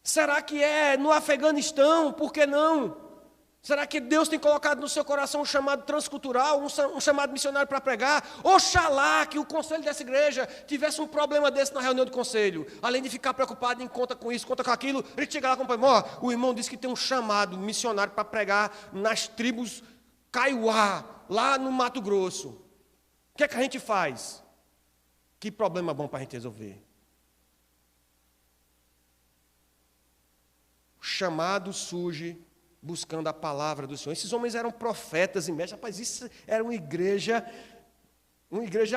Será que é no Afeganistão? Por que não? Será que Deus tem colocado no seu coração um chamado transcultural, um chamado missionário para pregar? Oxalá que o conselho dessa igreja tivesse um problema desse na reunião do conselho. Além de ficar preocupado em conta com isso, conta com aquilo, ele chega lá com o irmão, o irmão disse que tem um chamado missionário para pregar nas tribos Kaiowá, lá no Mato Grosso. O que é que a gente faz? Que problema bom para a gente resolver? O chamado surge buscando a palavra do Senhor. Esses homens eram profetas e mestres. Rapaz, isso era uma igreja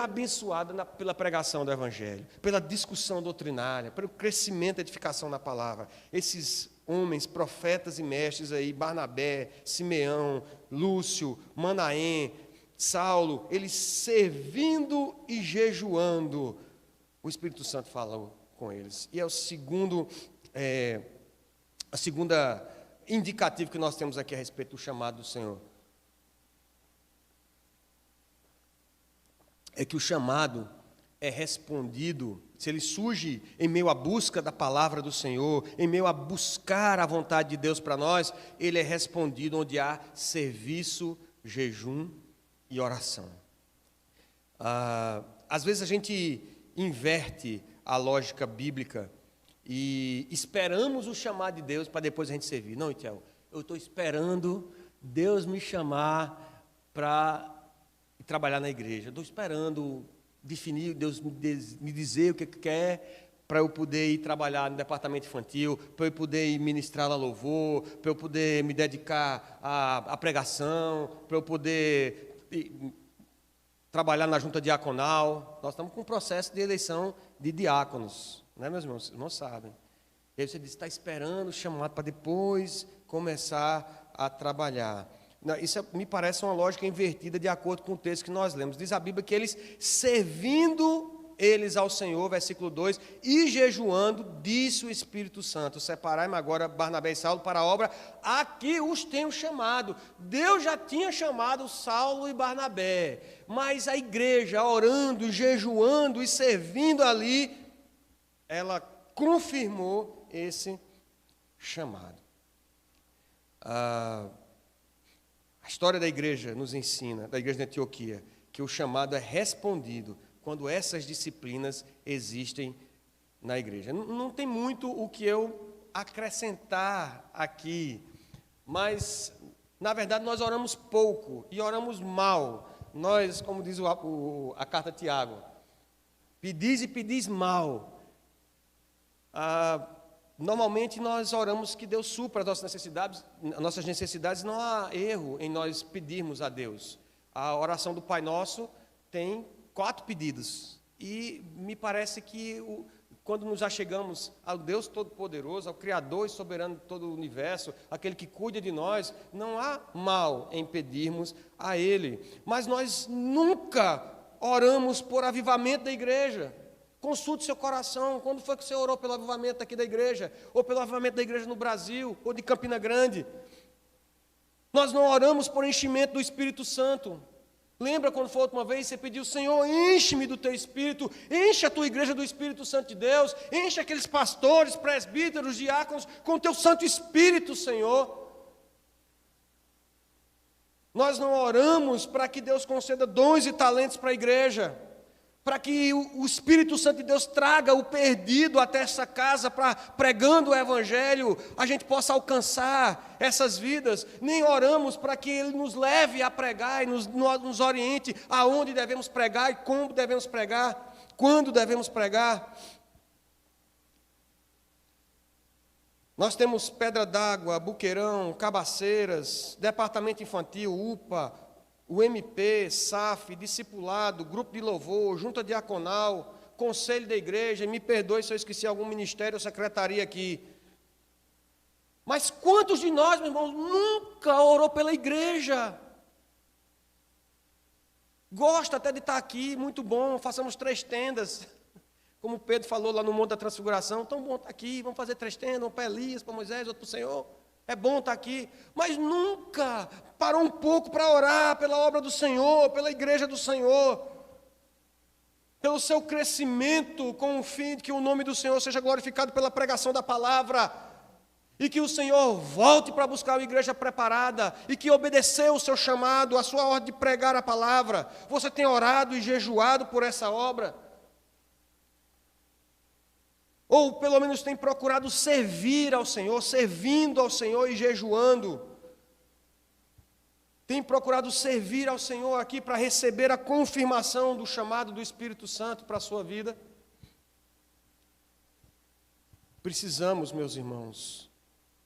abençoada pela pregação do Evangelho, pela discussão doutrinária, pelo crescimento e edificação na palavra. Esses homens, profetas e mestres aí, Barnabé, Simeão, Lúcio, Manaém, Saulo, eles servindo e jejuando, o Espírito Santo falou com eles. E é o segundo A segunda indicativo que nós temos aqui a respeito do chamado do Senhor é que o chamado é respondido, se ele surge em meio à busca da palavra do Senhor, em meio a buscar a vontade de Deus para nós, ele é respondido onde há serviço, jejum e oração. Às vezes a gente inverte a lógica bíblica e esperamos o chamado de Deus para depois a gente servir. Não, Itiel, eu estou esperando Deus me chamar para trabalhar na igreja. Estou esperando definir, Deus me dizer o que quer para eu poder ir trabalhar no departamento infantil, para eu poder ir ministrar lá louvor, para eu poder me dedicar à pregação, para eu poder trabalhar na junta diaconal. Nós estamos com um processo de eleição de diáconos, né, meus irmãos? Os irmãos sabem. E aí você diz, está esperando o chamado para depois começar a trabalhar. Não, isso me parece uma lógica invertida de acordo com o texto que nós lemos. Diz a Bíblia que eles, servindo eles ao Senhor, versículo 2, e jejuando, disse o Espírito Santo, separai-me agora Barnabé e Saulo para a obra a que os tenho chamado. Deus já tinha chamado Saulo e Barnabé, mas a igreja, orando, jejuando e servindo ali, ela confirmou esse chamado. A história da igreja nos ensina, da igreja de Antioquia, que o chamado é respondido quando essas disciplinas existem na igreja. Não tem muito o que eu acrescentar aqui, mas, na verdade, nós oramos pouco e oramos mal. Nós, como diz a carta de Tiago, pedis e pedis mal. Normalmente nós oramos que Deus supra as nossas necessidades, não há erro em nós pedirmos a Deus. A oração do Pai Nosso tem 4 pedidos, e me parece que quando nos achegamos ao Deus Todo-Poderoso, ao Criador e Soberano de todo o universo, aquele que cuida de nós, não há mal em pedirmos a Ele. Mas nós nunca oramos por avivamento da igreja. Consulte seu coração, quando foi que você orou pelo avivamento aqui da igreja, ou pelo avivamento da igreja no Brasil, ou de Campina Grande? Nós não oramos por enchimento do Espírito Santo. Lembra quando foi a última vez, você pediu, Senhor, enche-me do teu Espírito, enche a tua igreja do Espírito Santo de Deus, enche aqueles pastores, presbíteros, diáconos, com o teu Santo Espírito, Senhor. Nós não oramos para que Deus conceda dons e talentos para a igreja, para que o Espírito Santo de Deus traga o perdido até essa casa, para, pregando o Evangelho, a gente possa alcançar essas vidas. Nem oramos para que Ele nos leve a pregar e nos oriente aonde devemos pregar e como devemos pregar, quando devemos pregar. Nós temos Pedra d'Água, Buqueirão, Cabaceiras, Departamento Infantil, UPA, o MP, SAF, discipulado, grupo de louvor, junta diaconal, conselho da igreja, me perdoe se eu esqueci algum ministério ou secretaria aqui. Mas quantos de nós, meus irmãos, nunca orou pela igreja? Gosta até de estar aqui, muito bom, façamos 3 tendas, como Pedro falou lá no Monte da Transfiguração, tão bom estar aqui, vamos fazer 3 tendas, uma para Elias, para Moisés, outra para o Senhor. É bom estar aqui, mas nunca parou um pouco para orar pela obra do Senhor, pela igreja do Senhor, pelo seu crescimento, com o fim de que o nome do Senhor seja glorificado pela pregação da palavra, e que o Senhor volte para buscar uma igreja preparada, e que obedeceu o seu chamado, a sua ordem de pregar a palavra. Você tem orado e jejuado por essa obra? Ou pelo menos tem procurado servir ao Senhor, servindo ao Senhor e jejuando? Tem procurado servir ao Senhor aqui para receber a confirmação do chamado do Espírito Santo para a sua vida? Precisamos, meus irmãos,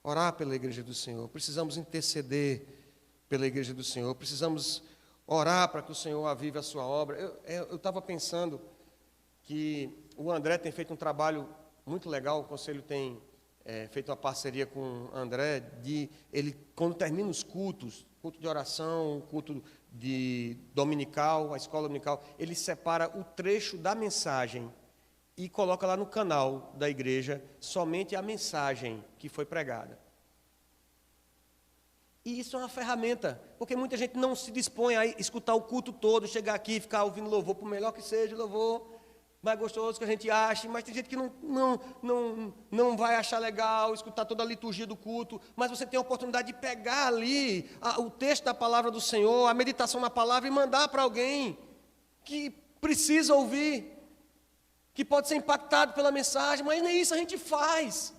orar pela igreja do Senhor, precisamos interceder pela igreja do Senhor, precisamos orar para que o Senhor avive a sua obra. Eu estava pensando que o André tem feito um trabalho muito legal, o conselho tem feito uma parceria com o André, ele, quando termina os cultos, culto de oração, culto de dominical, a escola dominical, ele separa o trecho da mensagem e coloca lá no canal da igreja somente a mensagem que foi pregada. E isso é uma ferramenta, porque muita gente não se dispõe a escutar o culto todo, chegar aqui e ficar ouvindo louvor, por melhor que seja o louvor, mais gostoso que a gente ache, mas tem gente que não vai achar legal escutar toda a liturgia do culto, mas você tem a oportunidade de pegar ali o texto da palavra do Senhor, a meditação na palavra e mandar para alguém que precisa ouvir, que pode ser impactado pela mensagem, mas nem isso a gente faz.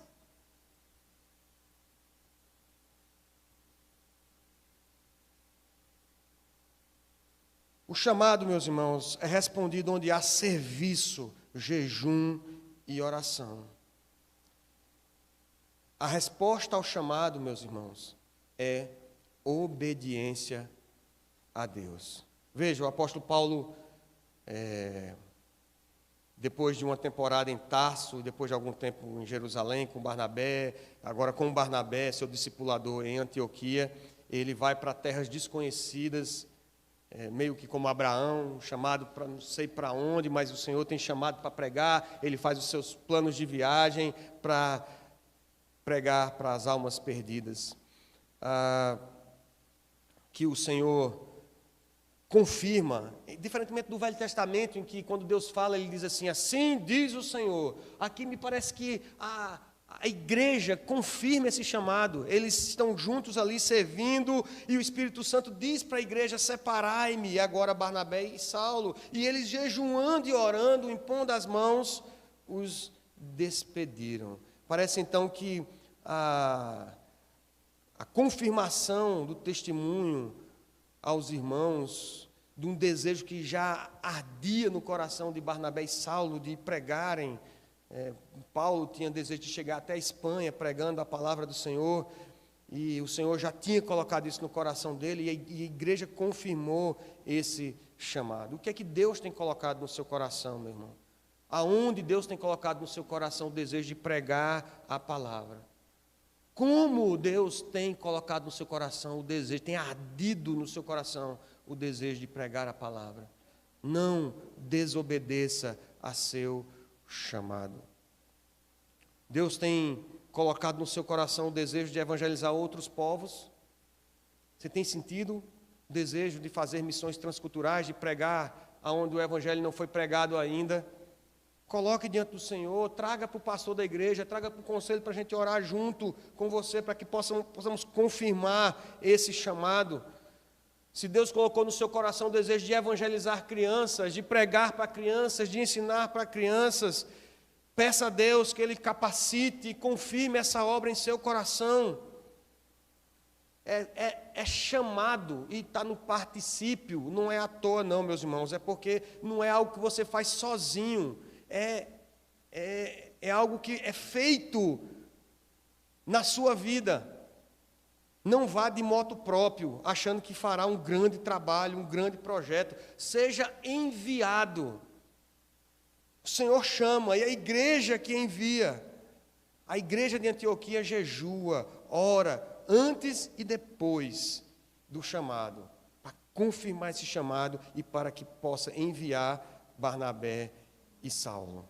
O chamado, meus irmãos, é respondido onde há serviço, jejum e oração. A resposta ao chamado, meus irmãos, é obediência a Deus. Veja, o apóstolo Paulo, depois de uma temporada em Tarso, depois de algum tempo em Jerusalém com Barnabé, agora com Barnabé, seu discipulador em Antioquia, ele vai para terras desconhecidas, meio que como Abraão, chamado para não sei para onde, mas o Senhor tem chamado para pregar, ele faz os seus planos de viagem para pregar para as almas perdidas. Que o Senhor confirma, diferentemente do Velho Testamento, em que quando Deus fala, ele diz assim, assim diz o Senhor. Aqui me parece que a igreja confirma esse chamado, eles estão juntos ali servindo, e o Espírito Santo diz para a igreja, separai-me, agora Barnabé e Saulo, e eles jejuando e orando, impondo as mãos, os despediram. Parece então que a confirmação do testemunho aos irmãos, de um desejo que já ardia no coração de Barnabé e Saulo, de pregarem. Paulo tinha desejo de chegar até a Espanha, pregando a palavra do Senhor, e o Senhor já tinha colocado isso no coração dele, e a igreja confirmou esse chamado. O que é que Deus tem colocado no seu coração, meu irmão? Aonde Deus tem colocado no seu coração o desejo de pregar a palavra? Como Deus tem colocado no seu coração o desejo, tem ardido no seu coração o desejo de pregar a palavra? Não desobedeça a seu chamado. Deus tem colocado no seu coração o desejo de evangelizar outros povos? Você tem sentido o desejo de fazer missões transculturais, de pregar aonde o evangelho não foi pregado ainda? Coloque diante do Senhor, traga para o pastor da igreja, traga para o conselho para a gente orar junto com você, para que possamos confirmar esse chamado. Se Deus colocou no seu coração o desejo de evangelizar crianças, de pregar para crianças, de ensinar para crianças, peça a Deus que Ele capacite e confirme essa obra em seu coração. É chamado e está no particípio, não é à toa não, meus irmãos, é porque não é algo que você faz sozinho, é algo que é feito na sua vida. Não vá de moto próprio, achando que fará um grande trabalho, um grande projeto. Seja enviado. O Senhor chama, e a igreja que envia. A igreja de Antioquia jejua, ora, antes e depois do chamado, para confirmar esse chamado e para que possa enviar Barnabé e Saulo.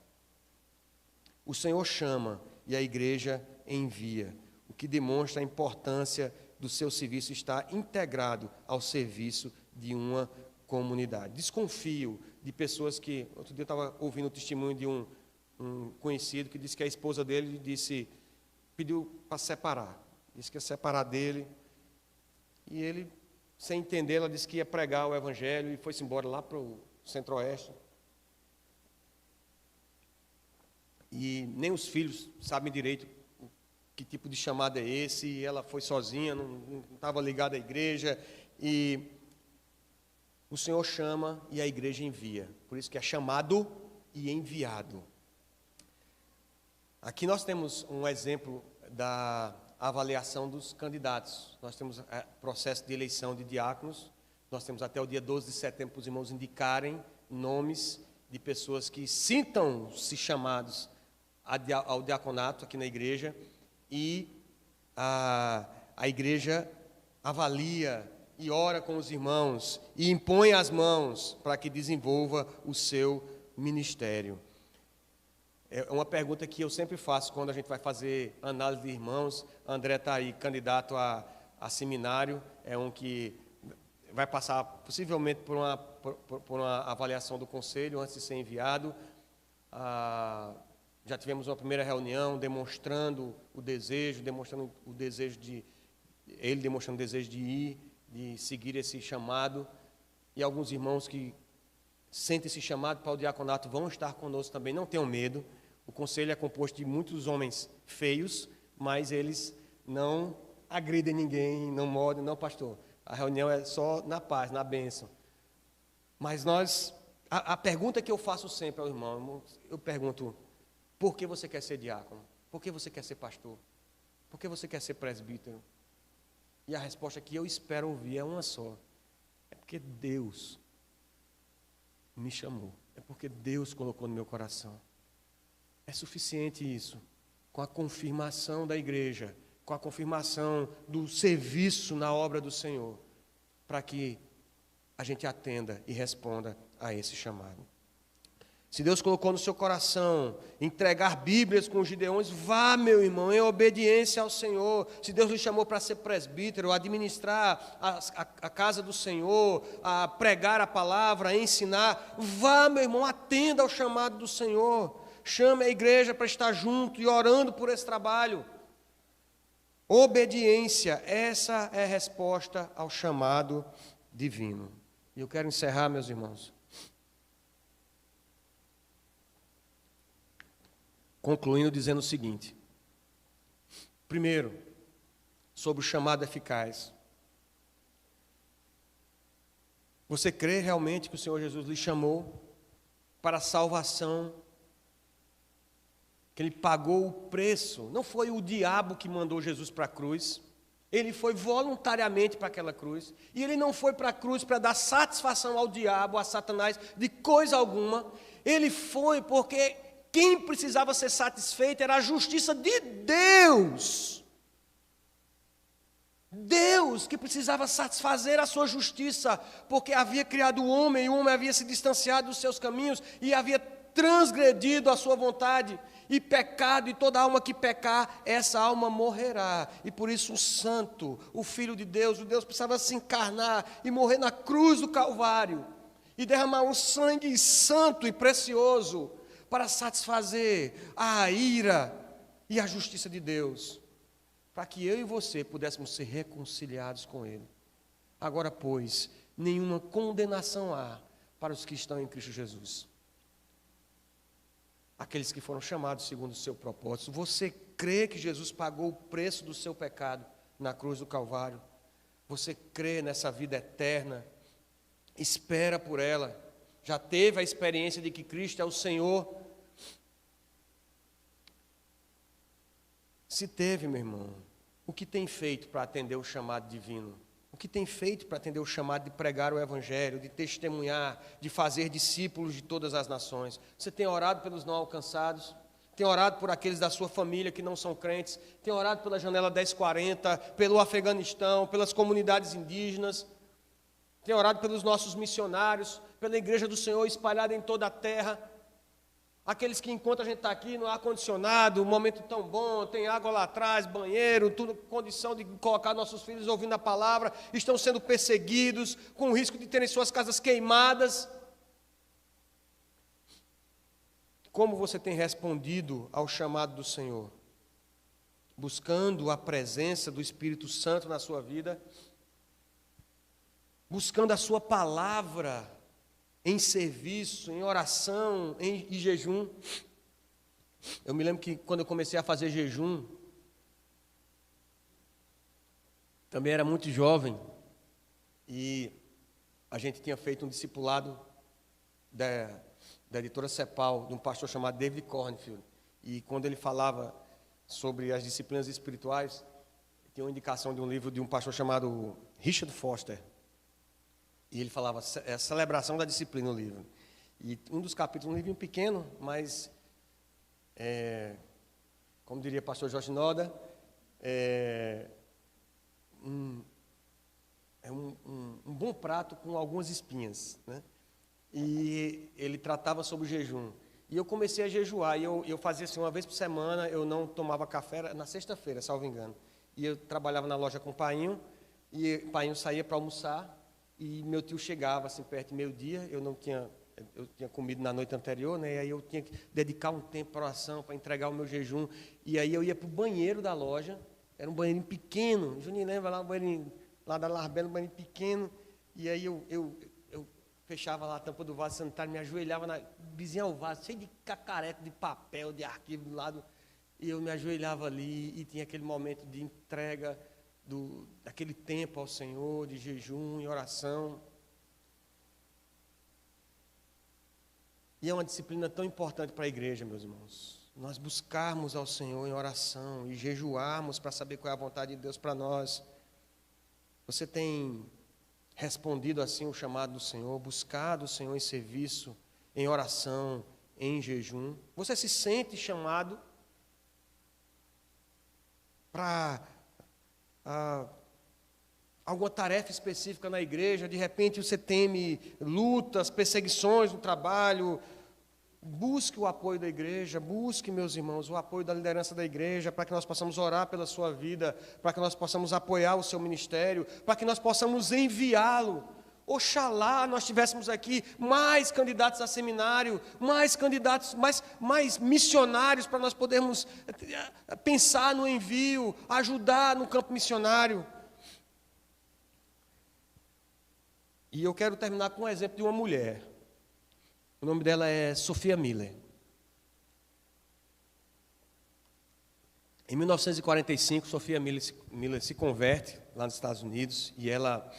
O Senhor chama e a igreja envia, o que demonstra a importância do seu serviço estar integrado ao serviço de uma comunidade. Desconfio de pessoas que... Outro dia eu estava ouvindo o testemunho de um conhecido que disse que a esposa dele pediu para separar. Disse que ia separar dele. E ele, sem entender, ela disse que ia pregar o evangelho e foi-se embora lá para o centro-oeste. E nem os filhos sabem direito que tipo de chamado é esse, e ela foi sozinha, não estava ligada à igreja, e o Senhor chama e a igreja envia. Por isso que é chamado e enviado. Aqui nós temos um exemplo da avaliação dos candidatos. Nós temos processo de eleição de diáconos, nós temos até o dia 12 de setembro para os irmãos indicarem nomes de pessoas que sintam-se chamados ao diaconato aqui na igreja, e a igreja avalia e ora com os irmãos e impõe as mãos para que desenvolva o seu ministério. É uma pergunta que eu sempre faço quando a gente vai fazer análise de irmãos. André está aí, candidato a seminário, é um que vai passar possivelmente por uma avaliação do conselho antes de ser enviado. Já tivemos uma primeira reunião demonstrando o desejo ele demonstrando o desejo de ir, de seguir esse chamado, e alguns irmãos que sentem esse chamado para o diaconato vão estar conosco também, não tenham medo. O conselho é composto de muitos homens feios, mas eles não agridem ninguém, não mordem, não, pastor. A reunião é só na paz, na bênção. Mas a pergunta que eu faço sempre ao irmão, eu pergunto: por que você quer ser diácono? Por que você quer ser pastor? Por que você quer ser presbítero? E a resposta que eu espero ouvir é uma só: é porque Deus me chamou, é porque Deus colocou no meu coração. É suficiente isso, com a confirmação da igreja, com a confirmação do serviço na obra do Senhor, para que a gente atenda e responda a esse chamado. Se Deus colocou no seu coração entregar Bíblias com os Gideões, vá, meu irmão, em obediência ao Senhor. Se Deus lhe chamou para ser presbítero, administrar a casa do Senhor, a pregar a palavra, a ensinar, vá, meu irmão, atenda ao chamado do Senhor. Chame a igreja para estar junto e orando por esse trabalho. Obediência, essa é a resposta ao chamado divino. E eu quero encerrar, meus irmãos, concluindo dizendo o seguinte: primeiro, sobre o chamado eficaz. Você crê realmente que o Senhor Jesus lhe chamou para a salvação, que Ele pagou o preço? Não foi o diabo que mandou Jesus para a cruz, Ele foi voluntariamente para aquela cruz, e Ele não foi para a cruz para dar satisfação ao diabo, a Satanás, de coisa alguma. Ele foi porque quem precisava ser satisfeito era a justiça de Deus. Deus que precisava satisfazer a sua justiça, porque havia criado o homem, e o homem havia se distanciado dos seus caminhos, e havia transgredido a sua vontade, e pecado, e toda alma que pecar, essa alma morrerá. E por isso o santo, o Filho de Deus, o Deus precisava se encarnar e morrer na cruz do Calvário, e derramar um sangue santo e precioso, para satisfazer a ira e a justiça de Deus, para que eu e você pudéssemos ser reconciliados com Ele. Agora, pois, nenhuma condenação há para os que estão em Cristo Jesus, aqueles que foram chamados segundo o seu propósito. Você crê que Jesus pagou o preço do seu pecado na cruz do Calvário? Você crê nessa vida eterna? Espera por ela. Já teve a experiência de que Cristo é o Senhor? Se teve, meu irmão, o que tem feito para atender o chamado divino? O que tem feito para atender o chamado de pregar o Evangelho, de testemunhar, de fazer discípulos de todas as nações? Você tem orado pelos não alcançados? Tem orado por aqueles da sua família que não são crentes? Tem orado pela Janela 1040, pelo Afeganistão, pelas comunidades indígenas? Tem orado pelos nossos missionários, pela Igreja do Senhor espalhada em toda a terra? Aqueles que, enquanto a gente está aqui no ar-condicionado, um momento tão bom, tem água lá atrás, banheiro, tudo, condição de colocar nossos filhos ouvindo a palavra, estão sendo perseguidos, com o risco de terem suas casas queimadas. Como você tem respondido ao chamado do Senhor? Buscando a presença do Espírito Santo na sua vida? Buscando a sua palavra em serviço, em oração, em jejum? Eu me lembro que quando eu comecei a fazer jejum, também era muito jovem, e a gente tinha feito um discipulado da editora Cepal, de um pastor chamado David Cornfield, e quando ele falava sobre as disciplinas espirituais, tinha uma indicação de um livro de um pastor chamado Richard Foster, e ele falava, é a celebração da disciplina, o livro. E um dos capítulos, um livrinho pequeno, mas, como diria o pastor Jorge Noda, é um bom prato com algumas espinhas, né? E ele tratava sobre o jejum. E eu comecei a jejuar, e eu fazia assim, uma vez por semana, eu não tomava café, era na sexta-feira, salvo engano. E eu trabalhava na loja com o painho, e o painho saía para almoçar, e meu tio chegava assim perto de meio-dia, eu tinha comido na noite anterior, né? E aí eu tinha que dedicar um tempo para oração, para entregar o meu jejum. E aí eu ia para o banheiro da loja, era um banheirinho pequeno, Juninho lembra lá, um banheirinho lá da Larbela, um banheirinho pequeno, e aí eu fechava lá a tampa do vaso sanitário, me ajoelhava na vizinha ao vaso, cheio de cacareco, de papel, de arquivo do lado, e eu me ajoelhava ali, e tinha aquele momento de entrega daquele tempo ao Senhor, de jejum e oração. E é uma disciplina tão importante para a igreja, meus irmãos. Nós buscarmos ao Senhor em oração e jejuarmos para saber qual é a vontade de Deus para nós. Você tem respondido assim o chamado do Senhor, buscado o Senhor em serviço, em oração, em jejum? Você se sente chamado para alguma tarefa específica na igreja? De repente você teme lutas, perseguições no trabalho. Busque o apoio da igreja, busque, meus irmãos, o apoio da liderança da igreja, para que nós possamos orar pela sua vida, para que nós possamos apoiar o seu ministério, para que nós possamos enviá-lo. Oxalá nós tivéssemos aqui mais candidatos a seminário, mais candidatos, mais missionários, para nós podermos pensar no envio, ajudar no campo missionário. E eu quero terminar com um exemplo de uma mulher. O nome dela é Sophia Miller. Em 1945, Sophia Miller se converte lá nos Estados Unidos, e ela,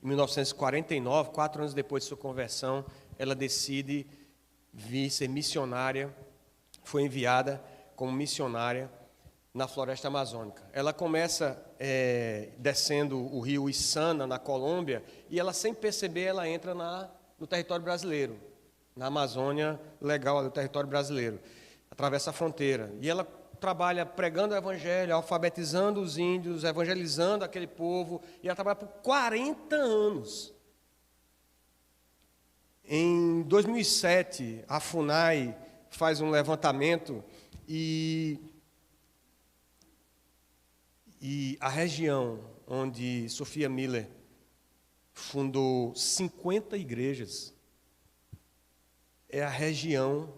em 1949, 4 anos depois de sua conversão, ela decide vir ser missionária, foi enviada como missionária na floresta amazônica. Ela começa descendo o rio Içana, na Colômbia, e ela, sem perceber, ela entra no território brasileiro, na Amazônia legal, do território brasileiro, atravessa a fronteira. E ela trabalha pregando o evangelho, alfabetizando os índios, evangelizando aquele povo, e ela trabalha por 40 anos. Em 2007, a FUNAI faz um levantamento e a região onde Sophia Miller fundou 50 igrejas é a região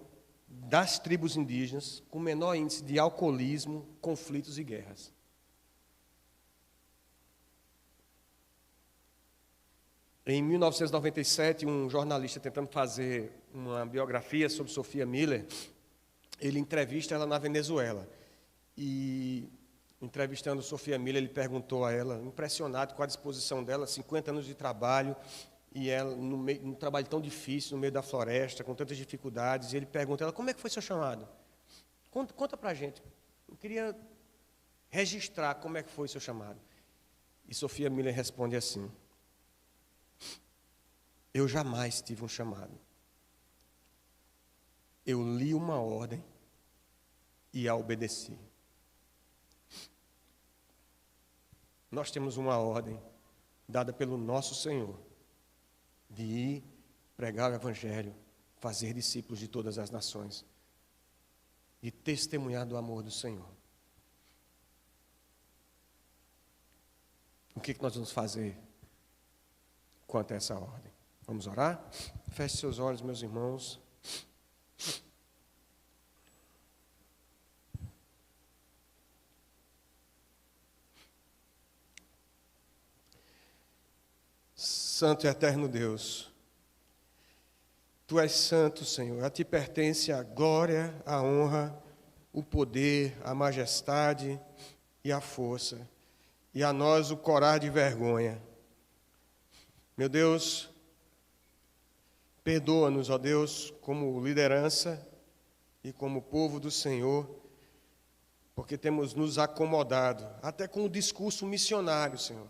das tribos indígenas com menor índice de alcoolismo, conflitos e guerras. Em 1997, um jornalista tentando fazer uma biografia sobre Sophia Miller, ele entrevista ela na Venezuela. E, entrevistando Sophia Miller, ele perguntou a ela, impressionado com a disposição dela, 50 anos de trabalho, e ela, num trabalho tão difícil, no meio da floresta, com tantas dificuldades, e ele pergunta a ela, como é que foi seu chamado? Conta para a gente. Eu queria registrar como é que foi seu chamado. E Sophia Miller responde assim, eu jamais tive um chamado. Eu li uma ordem e a obedeci. Nós temos uma ordem dada pelo nosso Senhor, de ir pregar o Evangelho, fazer discípulos de todas as nações e testemunhar do amor do Senhor. O que nós vamos fazer quanto a essa ordem? Vamos orar? Feche seus olhos, meus irmãos. Santo e eterno Deus, Tu és santo, Senhor, a Ti pertence a glória, a honra, o poder, a majestade e a força, e a nós o corar de vergonha. Meu Deus, perdoa-nos, ó Deus, como liderança e como povo do Senhor, porque temos nos acomodado, até com o discurso missionário, Senhor,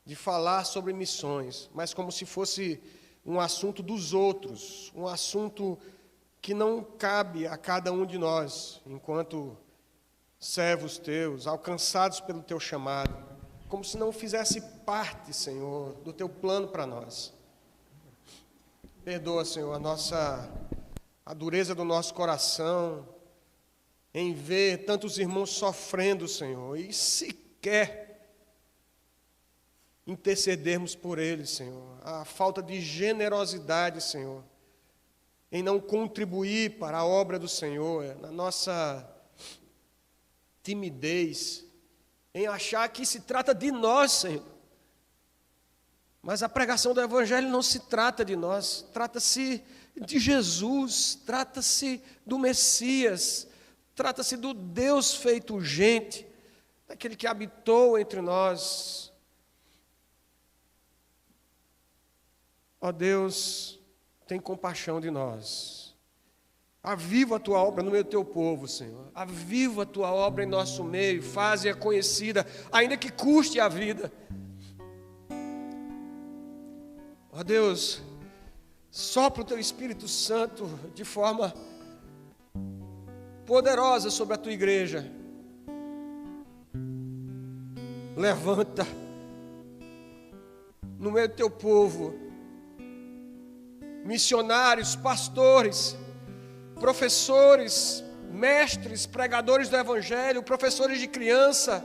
de falar sobre missões, mas como se fosse um assunto dos outros, um assunto que não cabe a cada um de nós, enquanto servos Teus, alcançados pelo Teu chamado, como se não fizesse parte, Senhor, do Teu plano para nós. Perdoa, Senhor, a dureza do nosso coração em ver tantos irmãos sofrendo, Senhor, e sequer intercedermos por eles, Senhor. A falta de generosidade, Senhor, em não contribuir para a obra do Senhor, na nossa timidez, em achar que se trata de nós, Senhor. Mas a pregação do Evangelho não se trata de nós, trata-se de Jesus, trata-se do Messias, trata-se do Deus feito gente, daquele que habitou entre nós. Ó Deus, tem compaixão de nós. Aviva a tua obra no meio do teu povo, Senhor. Aviva a tua obra em nosso meio, faze-a conhecida, ainda que custe a vida. Ó Deus, sopra o teu Espírito Santo de forma poderosa sobre a tua igreja. Levanta no meio do teu povo missionários, pastores, professores, mestres, pregadores do Evangelho, professores de criança,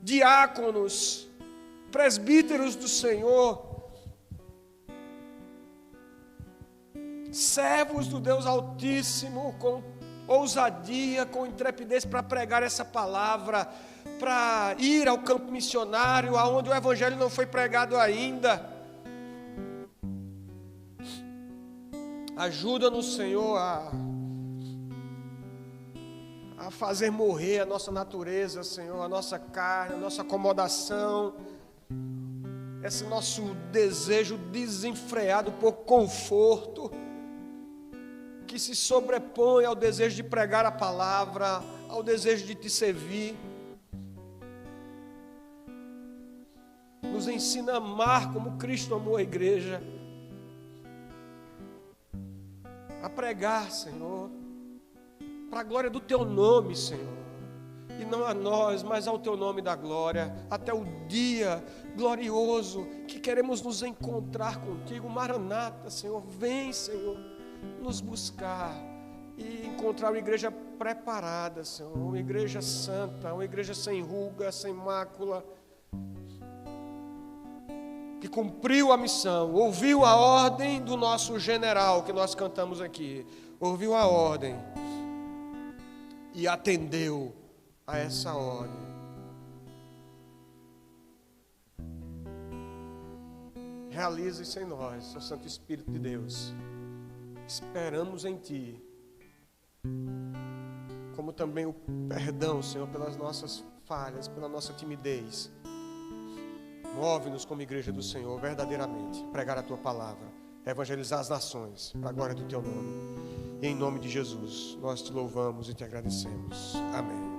diáconos, presbíteros do Senhor, servos do Deus Altíssimo, com ousadia, com intrepidez para pregar essa palavra, para ir ao campo missionário, aonde o Evangelho não foi pregado ainda. Ajuda-nos, Senhor, a fazer morrer a nossa natureza, Senhor, a nossa carne, a nossa acomodação, esse nosso desejo desenfreado por conforto, que se sobrepõe ao desejo de pregar a palavra, ao desejo de te servir. Nos ensina a amar como Cristo amou a igreja, a pregar, Senhor, para a glória do teu nome, Senhor, e não a nós, mas ao teu nome da glória, até o dia glorioso que queremos nos encontrar contigo. Maranata, Senhor, vem, Senhor, nos buscar e encontrar uma igreja preparada, Senhor, uma igreja santa, uma igreja sem ruga, sem mácula, que cumpriu a missão, ouviu a ordem do nosso general, que nós cantamos aqui, ouviu a ordem e atendeu a essa ordem. Realiza isso em nós, ó Santo Espírito de Deus. Esperamos em Ti, como também o perdão, Senhor, pelas nossas falhas, pela nossa timidez. Move-nos como igreja do Senhor, verdadeiramente, pregar a Tua palavra, evangelizar as nações, para a glória do Teu nome. E em nome de Jesus, nós Te louvamos e Te agradecemos. Amém.